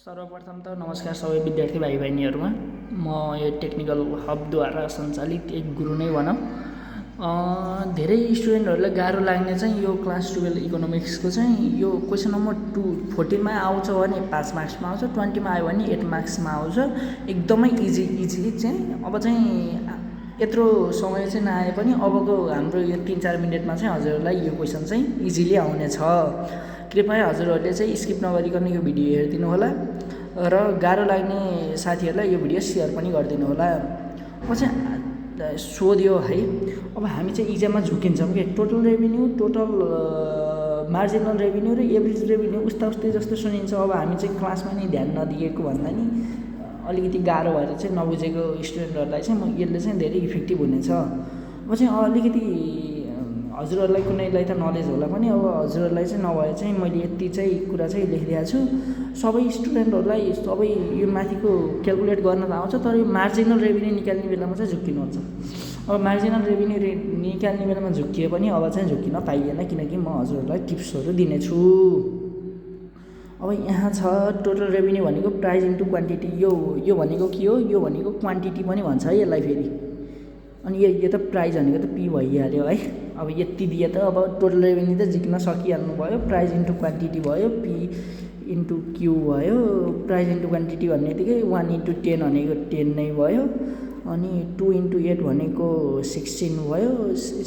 सर्वप्रथम त नमस्कार सबै विद्यार्थी भाइ बहिनीहरुमा। म यो टेक्निकल हबद्वारा सञ्चालित एक गुरु नै भनौँ। धेरै स्टुडेन्टहरुलाई गाह्रो लाग्ने चाहिँ यो क्लास 12 इकोनोमिक्सको चाहिँ यो क्वेशन नम्बर 14 मा आउँछ भने 5 मार्क्समा आउँछ, 20 मा आयो भने 8 मार्क्समा आउँछ। एकदमै इजिली चाहिँ अब चाहिँ यत्रो समय चाहिँ नआए पनि अबको हाम्रो यो 3-4 मिनेटमा चाहिँ हजुरहरुलाई यो क्वेशन चाहिँ इजिली आउने छ। कृपया हजुरहरुले चाहिँ स्किप नगरिकन यो भिडियो हेर्दिनु होला र गाह्रो लाग्ने साथीहरुलाई यो भिडियो शेयर पनि गरिदिनु होला। म चाहिँ सोध्यो है, अब हामी चाहिँ इक्जाममा झुकिन्छौँ के total revenue, total marginal revenue र एभरेज रेभिन्यू उस्तै जस्तो सुनिन्छ। अब हामी चाहिँ क्लासमा नै ध्यान नदिएको भन्दा नि अलिकति गाह्रो भएर चाहिँ नबुझेको स्टुडेन्टहरुलाई चाहिँ यसले चाहिँ धेरै इफेक्टिभ हुनेछ। म चाहिँ अलिकति हजुरहरुलाई कुनैलाई त नलेज होला पनि, अब हजुरहरुलाई चाहिँ नभए चाहिँ मैले यति चाहिँ कुरा चाहिँ लेखिदिएको छु। सबै स्टुडेन्टहरुलाई सबै यो माथिको क्याल्कुलेट गर्न त आउँछ, तर यो मार्जिनल रेभिन्यू निकाल्ने बेलामा चाहिँ झुक्किनुहुन्छ। अब मार्जिनल रेभिन्यू निकाल्ने बेलामा झुक्किए पनि अब चाहिँ झुक्किन पाइएन, किनकि म हजुरहरुलाई टिप्सहरु दिनेछु। अब यहाँ छ टोटल रेभिन्यू भनेको प्राइस इन्टु क्वान्टिटी। यो भनेको के हो? यो भनेको क्वान्टिटी पनि भन्छ है यसलाई फेरि। अनि यो त प्राइस भनेको त पी भइहाल्यो है। अब यति दिए त अब टोटल रेभिन्यू त झिक्न सकिहाल्नु भयो। प्राइस इन्टु क्वान्टिटी भयो, पी इन्टु क्यू भयो। प्राइस इन्टु क्वान्टिटी भन्नेबित्तिकै 1 इन्टु 10 भनेको 10 नै भयो। अनि 2 इन्टु 8 भनेको 16 भयो।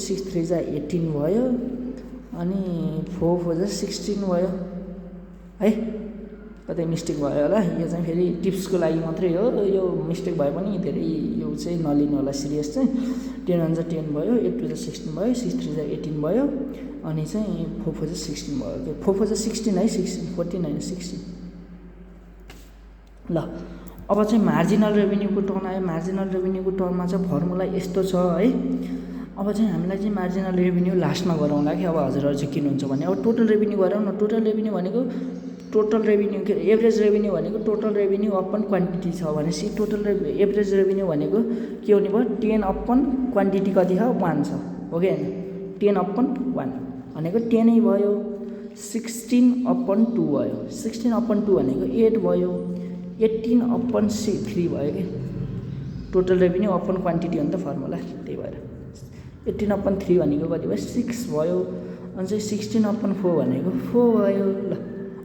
6 3 जा 18 भयो। अनि 4 4 जा 16 भयो है। कतै मिस्टेक भयो होला, यो चाहिँ फेरि टिप्सको लागि मात्रै हो। यो मिस्टेक भए पनि धेरै यो चाहिँ नलिनु होला सिरियस चाहिँ। 10 1 जा 10 भयो, 8 2 जा 16 भयो, 6 3 जा 18 भयो। अनि चाहिँ 4 4 जा 16 भयो। 4 4 जा 16 है, 16 14 होइन 16। ल अब चाहिँ मार्जिनल रेभिन्यूको टर्म आयो। मार्जिनल रेभिन्यूको टर्ममा चाहिँ फर्मुला यस्तो छ है। अब चाहिँ हामीलाई चाहिँ मार्जिनल रेभिन्यू लास्टमा गराउँला कि अब हजुरहरु झुक्किनुहुन्छ भने अब टोटल रेभिन्यू गरौँ न। टोटल रेभिन्यू भनेको टोटल रेभिन्यू के एभरेज रेभिन्यू भनेको टोटल रेभिन्यू अपन क्वान्टिटी छ भनेपछि टोटल एभरेज रेभिन्यू भनेको के हुने भयो? 10 अपन क्वान्टिटी कति छ? 1 छ, हो कि हैन? 10 अपन 1 भनेको 10 नै भयो। 16 अपन 2 भयो। 16 अपन 2 भनेको 8 भयो। 18 अपन 3 भयो के टोटल रेभिन्यू अपन क्वान्टिटी हो नि त फर्मुला, त्यही भएर 18 अपन 3 भनेको कति भयो? 6 भयो। अनि चाहिँ 16 अपन 4 भनेको 4 भयो। ल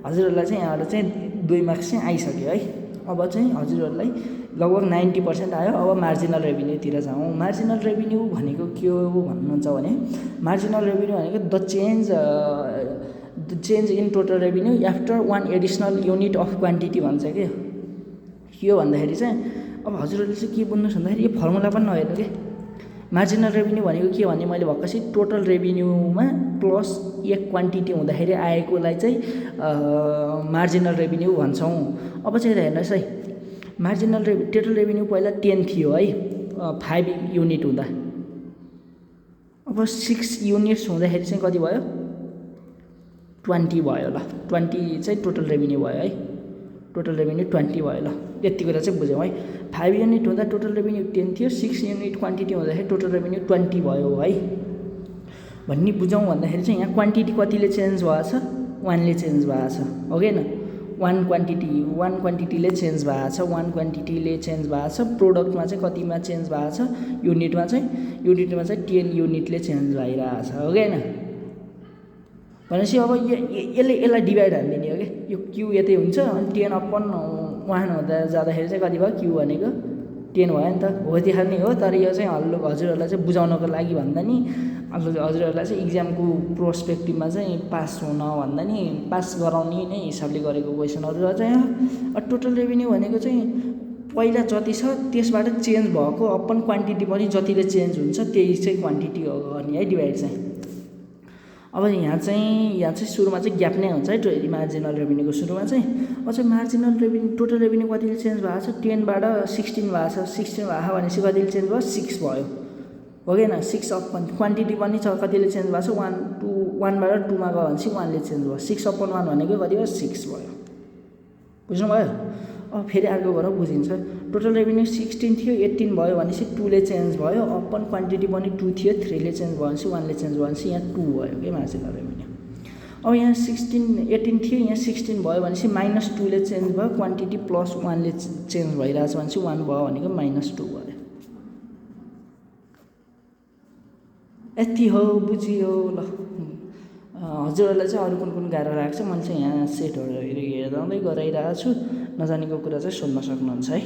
हजुरहरुलाई चाहिँ यहाँबाट चाहिँ 2 मार्क्स चाहिँ आइसक्यो है। अब चाहिँ हजुरहरुलाई लगभग 90% आयो। अब मार्जिनल रेभिन्यूतिर जाउँ। मार्जिनल रेभिन्यू भनेको के हो भन्नुहुन्छ भने मार्जिनल रेभिन्यू भनेको the change in total revenue after 1 additional unit of quantity भन्छ के हो भन्दाखेरि चाहिँ अब हजुरहरुले चाहिँ के बुझ्नुस् भन्दाखेरि यो फर्मुला पनि नहेर्नु के। मार्जिनल रेभिन्यू भनेको के भने मैले भक्कसी टोटल रेभिन्यूमा प्लस एक क्वान्टिटी हुँदाखेरि आएकोलाई चाहिँ मार्जिनल रेभिन्यू भन्छौँ। अब चाहिँ हेर्नुहोस् है, मार्जिनल टोटल रेभिन्यू पहिला 10 थियो है 5 युनिट हुँदा। अब 6 युनिट्स हुँदाखेरि चाहिँ कति भयो? 20 भयो। ल 20 चाहिँ टोटल रेभिन्यू भयो है। टोटल रेभिन्यू 20 भयो। ल यति कुरा चाहिँ बुझ्यौँ है। 5 युनिट हुँदा टोटल रेभिन्यू 10 थियो। 6 युनिट क्वान्टिटी हुँदाखेरि टोटल रेभिन्यू 20 भयो है भन्ने बुझौँ। भन्दाखेरि चाहिँ यहाँ क्वान्टिटी कतिले चेन्ज भएको छ? 1 ले चेन्ज भएको छ, हो कि हैन? 1 क्वान्टिटीले चेन्ज भएको छ। 1 क्वान्टिटीले चेन्ज भएको छ। प्रोडक्टमा चाहिँ कतिमा चेन्ज भएको छ? युनिटमा चाहिँ 10 युनिटले चेन्ज भइरहेको छ, हो कि हैन? भनेपछि अब यसलाई डिभाइड हान्दिने हो कि यो क्यू यतै हुन्छ। अनि 10 अपन 1 हुँदा जाँदाखेरि चाहिँ कति भयो? क्यू भनेको 10 भयो नि त, हो देखाउने हो। तर यो चाहिँ हजुरहरुलाई चाहिँ बुझाउनको लागि भन्दा नि हजुरहरुलाई चाहिँ इक्जामको प्रोस्पेक्टिभमा चाहिँ पास हुन भन्दा नि पास गराउने नै हिसाबले गरेको क्वेशनहरु र चाहिँ टोटल रेभिन्यू भनेको चाहिँ पहिला जति छ त्यसबाट चेन्ज भएको अपन क्वान्टिटी पनि जतिले चेन्ज हुन्छ त्यही चाहिँ क्वान्टिटी हो गर्ने है डिभाइड चाहिँ। अब यहाँ चाहिँ सुरुमा चाहिँ ग्याप नै हुन्छ है मार्जिनल रेभिन्यूको सुरुमा चाहिँ। अब चाहिँ मार्जिनल रेभिन्यू टोटल रेभिन्यू कतिले चेन्ज भएको छ? 10 बाट 16 भएको छ। 16 भएको भनेपछि कतिले चेन्ज भयो? 6 भयो, हो कि हैन? 6 अपन क्वान्टिटी पनि छ कतिले चेन्ज भएको छ? 1 बाट 2 मा गयो भनेपछि 1 ले चेन्ज भयो। 6 अपन 1 भनेको कति भयो? 6 भयो। बुझ्नुभयो? अब फेरि अर्को गरौँ बुझिन्छ। टोटल रेभिन्यू 16 थियो, 18 भयो भनेपछि 2 ले चेन्ज भयो। अपन क्वान्टिटी पनि 2 थियो, 3 ले चेन्ज भयो भनेपछि 1 ले चेन्ज भयो भनेपछि यहाँ 2 भयो के मार्जिनल रेभिन्यू। अब यहाँ 18 थियो, यहाँ 16 भयो भनेपछि -2ले चेन्ज भयो, क्वान्टिटी +1ले चेन्ज भइरहेछ भनेपछि 1 भयो भनेको -2 भयो। यति हो, बुझियो ल। हजुरहरूलाई चाहिँ अरू कुन गाह्रो लाग्छ मैले चाहिँ यहाँ सेटहरू हेर्दै गराइरहेको छु, नजानेको कुरा चाहिँ सोध्न सक्नुहुन्छ है।